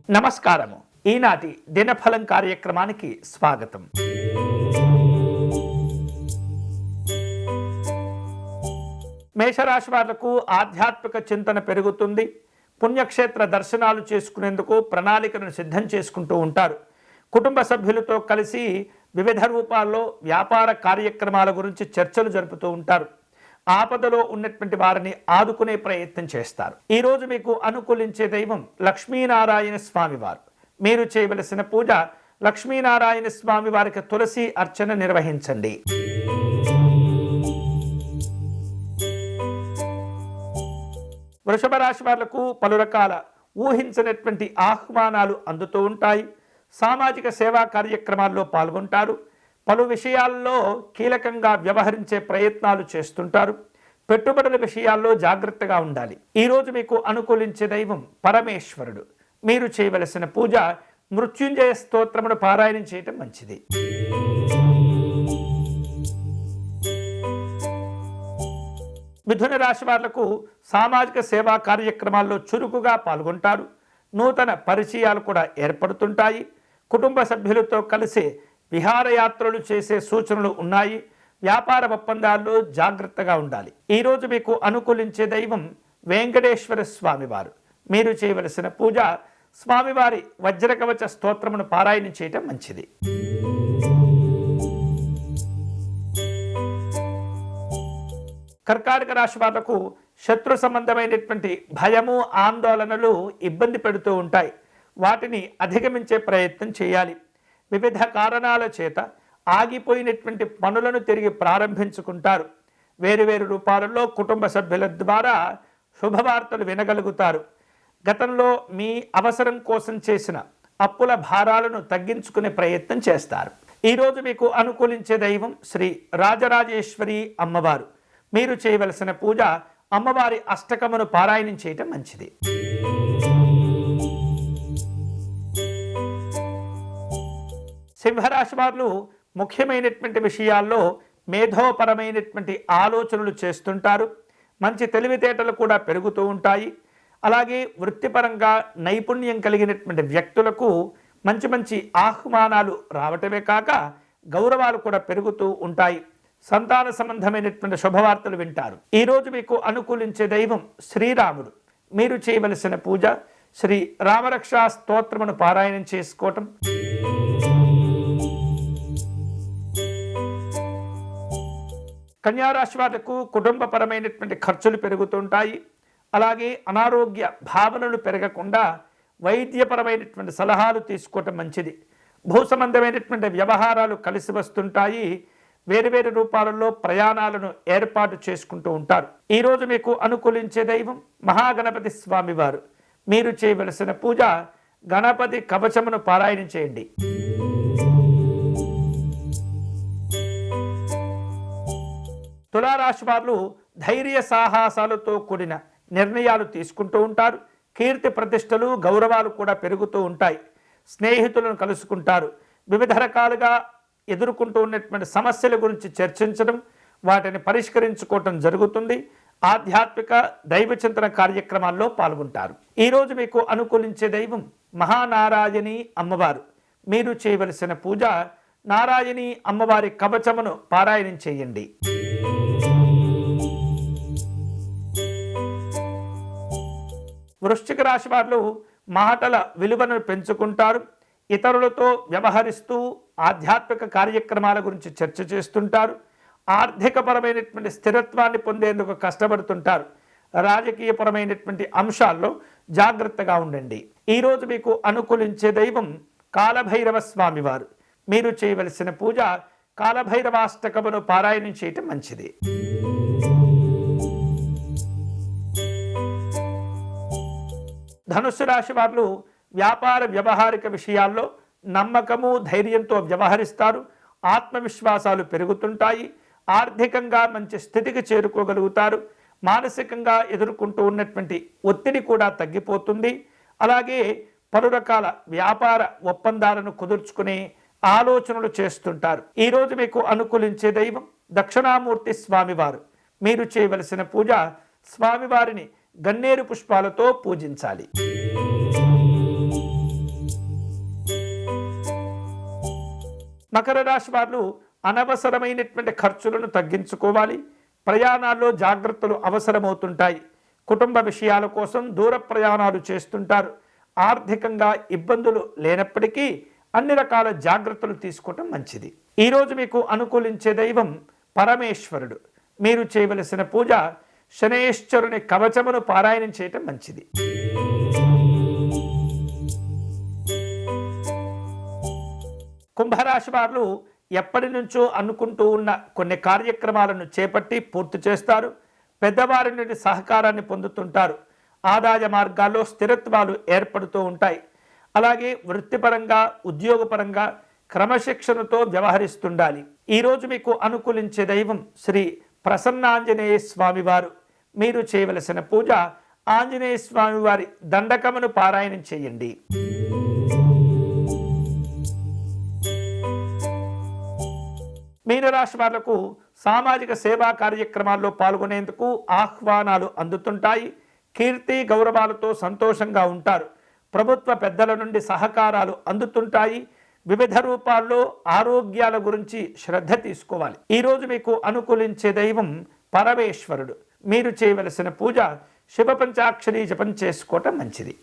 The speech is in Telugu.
నమస్కారము. ఈనాటి దినఫలం కార్యక్రమానికి స్వాగతం. మేషరాశి వాళ్లకు ఆధ్యాత్మిక చింతన పెరుగుతుంది. పుణ్యక్షేత్ర దర్శనాలు చేసుకునేందుకు ప్రణాళికను సిద్ధం చేసుకుంటూ ఉంటారు. కుటుంబ సభ్యులతో కలిసి వివిధ రూపాల్లో వ్యాపార కార్యక్రమాల గురించి చర్చలు జరుపుతూ ఉంటారు. ఆపదలో ఉన్నటువంటి వారిని ఆదుకునే ప్రయత్నం చేస్తారు. ఈరోజు మీకు అనుకూలించే దైవం లక్ష్మీనారాయణ స్వామి వారు. మీరు చేయవలసిన పూజ లక్ష్మీనారాయణ స్వామి వారికి తులసి అర్చన నిర్వహించండి. వృషభ రాశి వాళ్లకు పలు రకాల ఊహించినటువంటి ఆహ్వానాలు అందుతూ ఉంటాయి. సామాజిక సేవా కార్యక్రమాల్లో పాల్గొంటారు. పలు విషయాల్లో కీలకంగా వ్యవహరించే ప్రయత్నాలు చేస్తుంటారు. పెట్టుబడుల విషయాల్లో జాగ్రత్తగా ఉండాలి. ఈరోజు మీకు అనుకూలించే దైవం పరమేశ్వరుడు. మీరు చేయవలసిన పూజ మృత్యుంజయ స్తోత్రమును పారాయణం చేయటం మంచిది. మిథున రాశి వాళ్లకు సామాజిక సేవా కార్యక్రమాల్లో చురుకుగా పాల్గొంటారు. నూతన పరిచయాలు కూడా ఏర్పడుతుంటాయి. కుటుంబ సభ్యులతో కలిసి విహారయాత్రలు చేసే సూచనలు ఉన్నాయి. వ్యాపార ఒప్పందాల్లో జాగ్రత్తగా ఉండాలి. ఈరోజు మీకు అనుకూలించే దైవం వెంకటేశ్వర స్వామివారు. మీరు చేయవలసిన పూజ స్వామివారి వజ్రకవచ స్తోత్రమును పారాయణం చేయటం మంచిది. కర్కాటక రాశి వాళ్లకు శత్రు సంబంధమైనటువంటి భయము ఆందోళనలు ఇబ్బంది పెడుతూ ఉంటాయి. వాటిని అధిగమించే ప్రయత్నం చేయాలి. వివిధ కారణాల చేత ఆగిపోయినటువంటి పనులను తిరిగి ప్రారంభించుకుంటారు. వేరువేరు రూపాలలో కుటుంబ సభ్యుల ద్వారా శుభవార్తలు వినగలుగుతారు. గతంలో మీ అవసరం కోసం చేసిన అప్పుల భారాలను తగ్గించుకునే ప్రయత్నం చేస్తారు. ఈరోజు మీకు అనుకూలించే దైవం శ్రీ రాజరాజేశ్వరి అమ్మవారు. మీరు చేయవలసిన పూజ అమ్మవారి అష్టకమును పారాయణం చేయటం మంచిది. సింహరాశి వారు ముఖ్యమైనటువంటి విషయాల్లో మేధోపరమైనటువంటి ఆలోచనలు చేస్తుంటారు. మంచి తెలివితేటలు కూడా పెరుగుతూ ఉంటాయి. అలాగే వృత్తిపరంగా నైపుణ్యం కలిగినటువంటి వ్యక్తులకు మంచి మంచి ఆహ్వానాలు రావటమే కాక గౌరవాలు కూడా పెరుగుతూ ఉంటాయి. సంతాన సంబంధమైనటువంటి శుభవార్తలు వింటారు. ఈరోజు మీకు అనుకూలించే దైవం శ్రీరాముడు. మీరు చేయవలసిన పూజ శ్రీ రామరక్షా స్తోత్రమును పారాయణం చేసుకోవటం. కన్యారాశి వాళ్లకు కుటుంబపరమైనటువంటి ఖర్చులు పెరుగుతుంటాయి. అలాగే అనారోగ్య భావనలు పెరగకుండా వైద్యపరమైనటువంటి సలహాలు తీసుకోవటం మంచిది. భూ సంబంధమైనటువంటి వ్యవహారాలు కలిసి వస్తుంటాయి. వేరువేరు రూపాలలో ప్రయాణాలను ఏర్పాటు చేసుకుంటూ ఉంటారు. ఈరోజు మీకు అనుకూలించే దైవం మహాగణపతి స్వామివారు. మీరు చేయవలసిన పూజ గణపతి కవచమును పారాయణం చేయండి. తులారాశి వారు ధైర్య సాహసాలతో కూడిన నిర్ణయాలు తీసుకుంటూ ఉంటారు. కీర్తి ప్రతిష్టలు గౌరవాలు కూడా పెరుగుతూ ఉంటాయి. స్నేహితులను కలుసుకుంటారు. వివిధ రకాలుగా ఎదుర్కొంటూ ఉన్నటువంటి సమస్యల గురించి చర్చించడం, వాటిని పరిష్కరించుకోవటం జరుగుతుంది. ఆధ్యాత్మిక దైవచింతన కార్యక్రమాల్లో పాల్గొంటారు. ఈరోజు మీకు అనుకూలించే దైవం మహానారాయణి అమ్మవారు. మీరు చేయవలసిన పూజ నారాయణి అమ్మవారి కవచమును పారాయణం చేయండి. వృశ్చిక రాశి వారు మాటల విలువను పెంచుకుంటారు. ఇతరులతో వ్యవహరిస్తూ ఆధ్యాత్మిక కార్యక్రమాల గురించి చర్చ చేస్తుంటారు. ఆర్థికపరమైనటువంటి స్థిరత్వాన్ని పొందేందుకు కష్టపడుతుంటారు. రాజకీయపరమైనటువంటి అంశాల్లో జాగ్రత్తగా ఉండండి. ఈరోజు మీకు అనుకూలించే దైవం కాలభైరవ స్వామివారు. మీరు చేయవలసిన పూజ కాలభైరవాష్టకమును పారాయణం చేయటం మంచిది. ధనుస్సు రాశి వారు వ్యాపార వ్యవహారిక విషయాల్లో నమ్మకము ధైర్యంతో వ్యవహరిస్తారు. ఆత్మవిశ్వాసాలు పెరుగుతుంటాయి. ఆర్థికంగా మంచి స్థితికి చేరుకోగలుగుతారు. మానసికంగా ఎదుర్కొంటూ ఉన్నటువంటి ఒత్తిడి కూడా తగ్గిపోతుంది. అలాగే పలు రకాల వ్యాపార ఒప్పందాలను కుదుర్చుకునే ఆలోచనలు చేస్తుంటారు. ఈరోజు మీకు అనుకూలించే దైవం దక్షిణామూర్తి స్వామివారు. మీరు చేయవలసిన పూజ స్వామివారిని గన్నేరు పుష్పాలతో పూజించాలి. మకర రాశి వారు అనవసరమైనటువంటి ఖర్చులను తగ్గించుకోవాలి. ప్రయాణాల్లో జాగ్రత్తలు అవసరమవుతుంటాయి. కుటుంబ విషయాల కోసం దూర ప్రయాణాలు చేస్తుంటారు. ఆర్థికంగా ఇబ్బందులు లేనప్పటికీ అన్ని రకాల జాగ్రత్తలు తీసుకోవటం మంచిది. ఈరోజు మీకు అనుకూలించే దైవం పరమేశ్వరుడు. మీరు చేయవలసిన పూజ శనేశ్వరుని కవచమును పారాయణం చేయటం మంచిది. కుంభరాశి వారు ఎప్పటి నుంచో అనుకుంటూ ఉన్న కొన్ని కార్యక్రమాలను చేపట్టి పూర్తి చేస్తారు. పెద్దవారి నుండి సహకారాన్ని పొందుతుంటారు. ఆదాయ మార్గాల్లో స్థిరత్వాలు ఏర్పడుతూ ఉంటాయి. అలాగే వృత్తిపరంగా ఉద్యోగపరంగా క్రమశిక్షణతో వ్యవహరిస్తుండాలి. ఈరోజు మీకు అనుకూలించే దైవం శ్రీ ప్రసన్నాంజనేయ స్వామివారు. మీరు చేయవలసిన పూజ ఆంజనేయ స్వామివారి దండకమును పారాయణం చేయండి. మీనరాశి వాళ్లకు సామాజిక సేవా కార్యక్రమాల్లో పాల్గొనేందుకు ఆహ్వానాలు అందుతుంటాయి. కీర్తి గౌరవాలతో సంతోషంగా ఉంటారు. ప్రభుత్వ పెద్దల నుండి సహకారాలు అందుతుంటాయి. వివిధ రూపాల్లో ఆరోగ్యాల గురించి శ్రద్ధ తీసుకోవాలి. ఈరోజు మీకు అనుకూలించే దైవం పరమేశ్వరుడు. మీరు చేయవలసిన పూజ శివ పంచాక్షరి జపం చేసుకోవటం మంచిది.